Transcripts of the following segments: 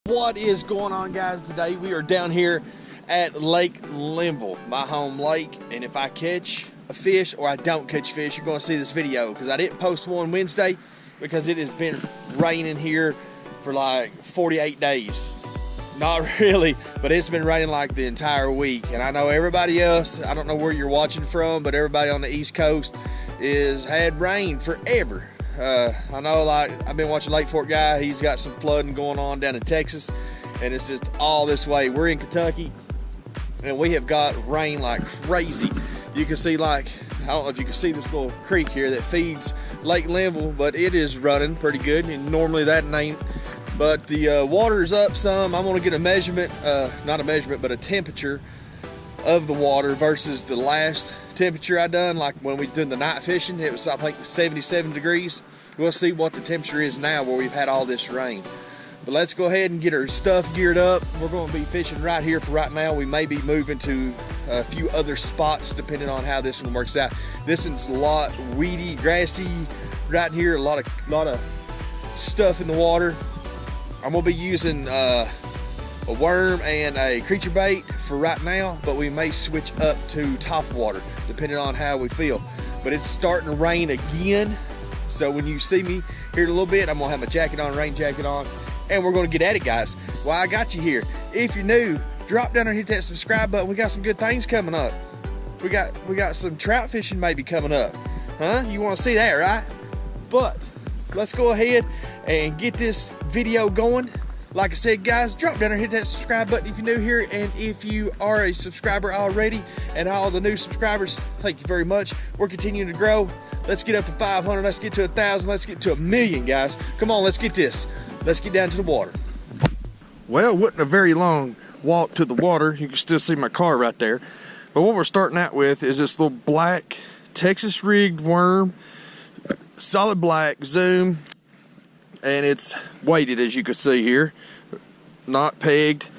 What is going on, guys? Today we are down here at Lake Linville, my home lake, and if I catch a fish or I don't catch fish, you're going to see this video because I didn't post one Wednesday because it has been raining here for like 48 days. Not really, but it's been raining like the entire week, and I know everybody else, I don't know where you're watching from, but everybody on the East Coast is had rain forever. I know, like, I've been watching Lake Fork guy, he's got some flooding going on down in Texas, and it's just all this way. We're in Kentucky, and we have got rain like crazy. You can see, like, I don't know if you can see this little creek here that feeds Lake Linville, but it is running pretty good, and normally that ain't. But the water's up some. I'm gonna get a measurement, not a measurement, but a temperature of the water versus the last temperature I done, like when we did the night fishing. It was, I think, 77 degrees. We'll see what the temperature is now where we've had all this rain. But let's go ahead and get our stuff geared up. We're going to be fishing right here for right now. We may be moving to a few other spots depending on how this one works out. This one's a lot weedy, grassy right here. A lot of stuff in the water. I'm gonna be using a worm and a creature bait for right now, but we may switch up to top water depending on how we feel. But it's starting to rain again, so when you see me here in a little bit, I'm gonna have my jacket on, rain jacket on, and we're gonna get at it, guys. Well, I got you here. If you're new, drop down and hit that subscribe button. We got some good things coming up. We got some trout fishing maybe coming up, huh? You want to see that, right? But let's go ahead and get this video going. Like I said, guys, drop down and hit that subscribe button if you're new here, and if you are a subscriber already, and all the new subscribers, thank you very much. We're continuing to grow. Let's get up to 500, let's get to 1,000, let's get to 1,000,000, guys. Come on, let's get this. Let's get down to the water. Well, it wasn't a very long walk to the water. You can still see my car right there. But what we're starting out with is this little black Texas rigged worm, solid black zoom, and it's weighted, as you can see here, not pegged.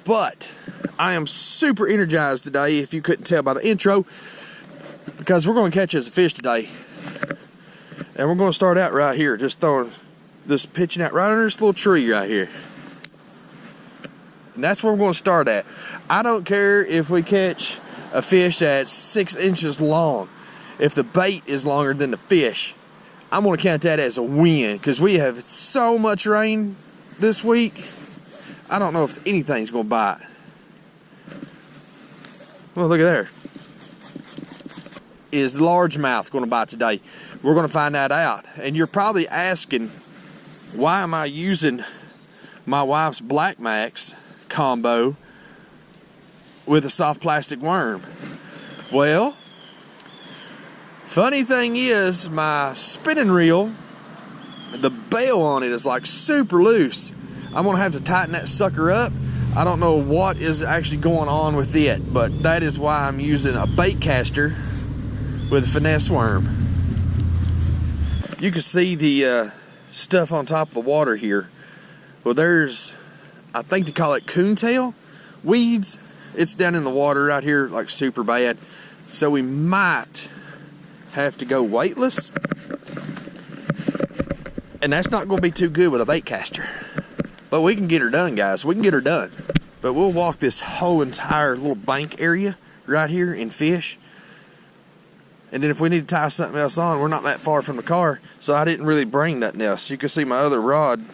But I am super energized today, if you couldn't tell by the intro, because we're going to catch us a fish today. And we're going to start out right here, just pitching out right under this little tree right here. And that's where we're going to start at. I don't care if we catch a fish that's 6 inches long. If the bait is longer than the fish, I'm going to count that as a win, because we have so much rain this week. I don't know if anything's going to bite. Well, look at there. Is largemouth going to bite today? We're going to find that out. And you're probably asking, why am I using my wife's Black Max combo with a soft plastic worm? Well, funny thing is, my spinning reel, the bail on it is like super loose. I'm gonna have to tighten that sucker up. I don't know what is actually going on with it, but that is why I'm using a bait caster with a finesse worm. You can see the stuff on top of the water here. Well, there's, I think they call it coontail weeds. It's down in the water right here, like super bad. So we might have to go weightless, and that's not going to be too good with a bait caster, but we can get her done, guys. We can get her done. But we'll walk this whole entire little bank area right here and fish, and then if we need to tie something else on, we're not that far from the car, so I didn't really bring nothing else. You can see my other rod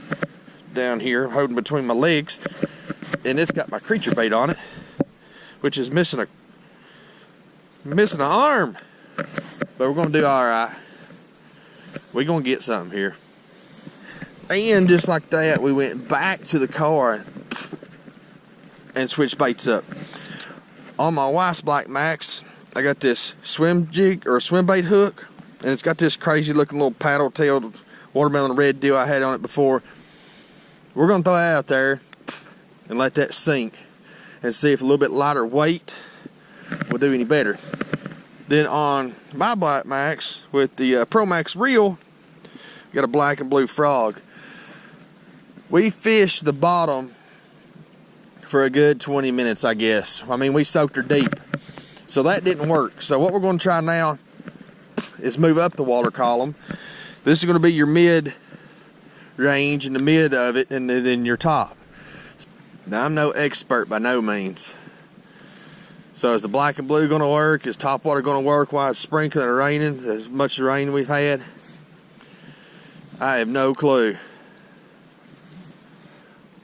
down here holding between my legs, and it's got my creature bait on it, which is missing an arm. But we're going to do all right. We're going to get something here. And just like that, we went back to the car and switched baits up. On my wife's Black Max, I got this swim jig or swim bait hook, and it's got this crazy looking little paddle-tailed watermelon red deal I had on it before. We're going to throw that out there and let that sink and see if a little bit lighter weight will do any better. Then on my Black Max with the Pro Max reel, got a black and blue frog. We fished the bottom for a good 20 minutes, I guess. I mean, we soaked her deep. So that didn't work. So what we're going to try now is move up the water column. This is going to be your mid range in the mid of it, and then your top. Now, I'm no expert by no means. So is the black and blue going to work? Is top water going to work while it's sprinkling and raining? As much rain we've had? I have no clue.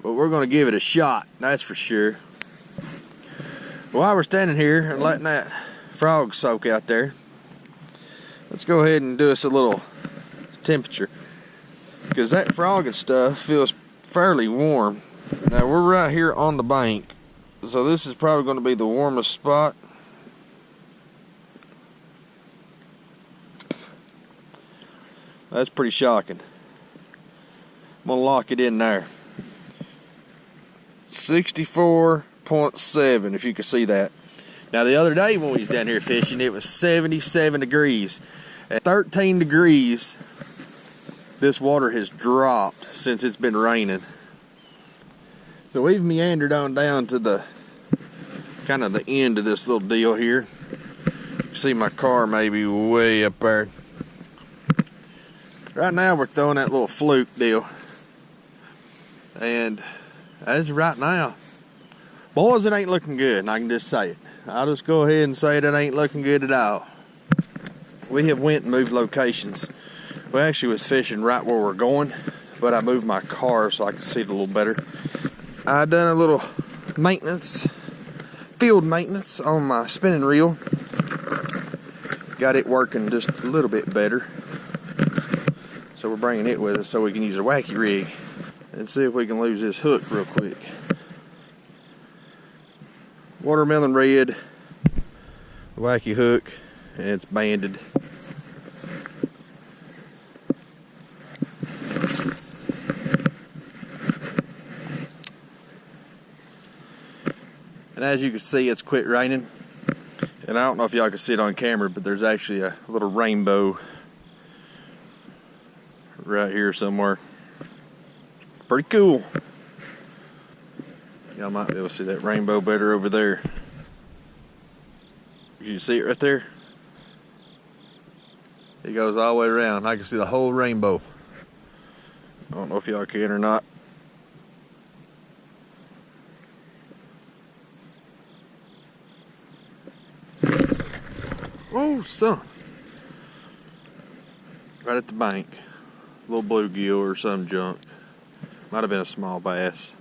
But we're going to give it a shot, that's for sure. While we're standing here and letting that frog soak out there, let's go ahead and do us a little temperature. Because that frog and stuff feels fairly warm. Now we're right here on the bank. So this is probably going to be the warmest spot. That's pretty shocking. I'm going to lock it in there. 64.7, if you can see that. Now the other day when we was down here fishing, it was 77 degrees. At 13 degrees, this water has dropped since it's been raining. So we've meandered on down to the kind of the end of this little deal here. You can see my car maybe way up there. Right now we're throwing that little fluke deal. And as of right now, boys, it ain't looking good, and I can just say it. I'll just go ahead and say it ain't looking good at all. We have went and moved locations. We actually was fishing right where we're going, but I moved my car so I could see it a little better. I done a little maintenance, field maintenance on my spinning reel. Got it working just a little bit better. So we're bringing it with us so we can use a wacky rig and see if we can lose this hook real quick. Watermelon red, wacky hook, and it's banded. And as you can see, it's quit raining. And I don't know if y'all can see it on camera, but there's actually a little rainbow right here somewhere. Pretty cool. Y'all might be able to see that rainbow better over there. You see it right there? It goes all the way around. I can see the whole rainbow. I don't know if y'all can or not. Oh, son. Right at the bank. A little bluegill or some junk. Might have been a small bass.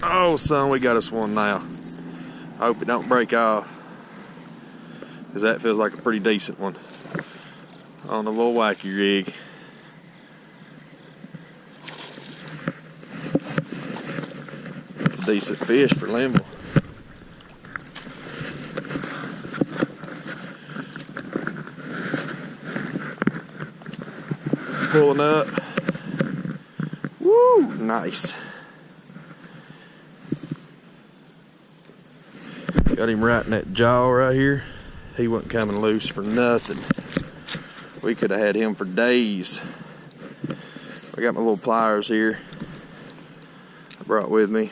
Oh, son, we got us one now. I hope it don't break off, because that feels like a pretty decent one on the little wacky rig. It's a decent fish for Linville. Pulling up. Woo, nice. Got him right in that jaw right here. He wasn't coming loose for nothing. We could have had him for days. I got my little pliers here I brought with me.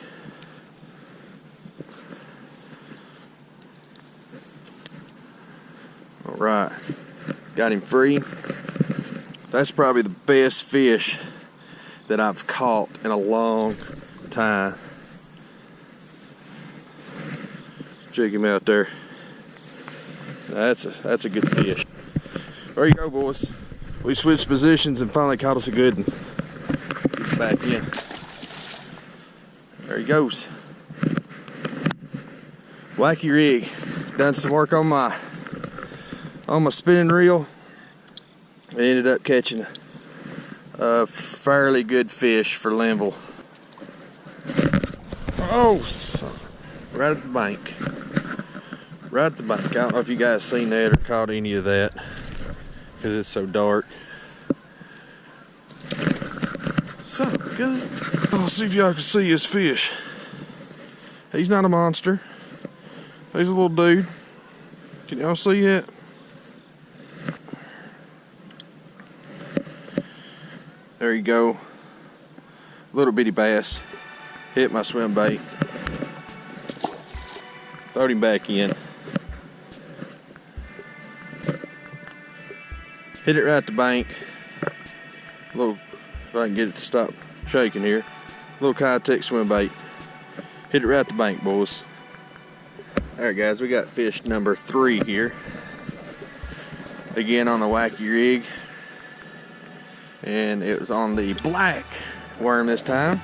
All right, got him free. That's probably the best fish that I've caught in a long time. Check him out there. That's a good fish. There you go, boys. We switched positions and finally caught us a good one. Get him back in. There he goes. Wacky rig. Done some work on my spinning reel. I ended up catching a fairly good fish for Linville. Oh, son. Right at the bank. Right at the bank. I don't know if you guys seen that or caught any of that, because it's so dark. Son of a gun. Oh, see if y'all can see his fish. He's not a monster. He's a little dude. Can y'all see that? There you go. Little bitty bass. Hit my swim bait. Throwed him back in. Hit it right at the bank. Little If I can get it to stop shaking here. Little Kitech swim bait. Hit it right at the bank, boys. Alright guys, we got fish number 3 here. Again on the wacky rig. And it was on the black worm this time.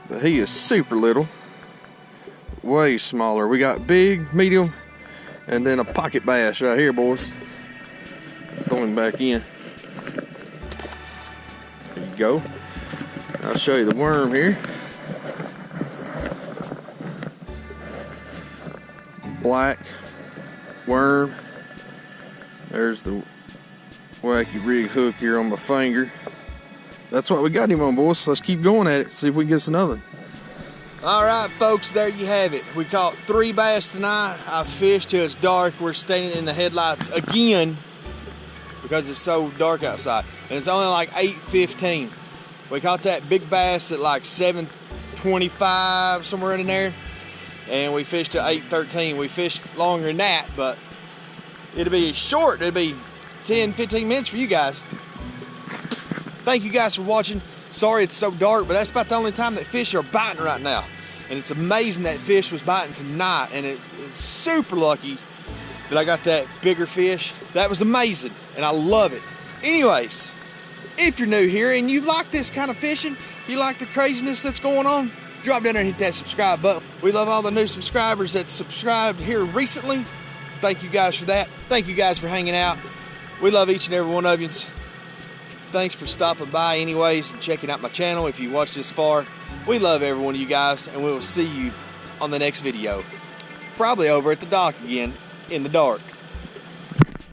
But he is super little. Way smaller. We got big, medium, and then a pocket bass right here, boys. Throw him back in. There you go. I'll show you the worm here. Black worm. There's the wacky rig hook here on my finger. That's what we got him on, boys. Let's keep going at it. See if we can get us another one. All right, folks, there you have it. We caught 3 bass tonight. I fished till it's dark. We're staying in the headlights again because it's so dark outside. And it's only like 8:15. We caught that big bass at like 7:25, somewhere in there. And we fished till 8:13. We fished longer than that, but it'll be short. It'll be 10, 15 minutes for you guys. Thank you guys for watching. Sorry it's so dark, but that's about the only time that fish are biting right now. And it's amazing that fish was biting tonight, and it's super lucky that I got that bigger fish. That was amazing, and I love it. Anyways, if you're new here and you like this kind of fishing, you like the craziness that's going on, drop down there and hit that subscribe button. We love all the new subscribers that subscribed here recently. Thank you guys for that. Thank you guys for hanging out. We love each and every one of you. Thanks for stopping by anyways and checking out my channel. If you watched this far, we love every one of you guys, and we will see you on the next video. Probably over at the dock again in the dark.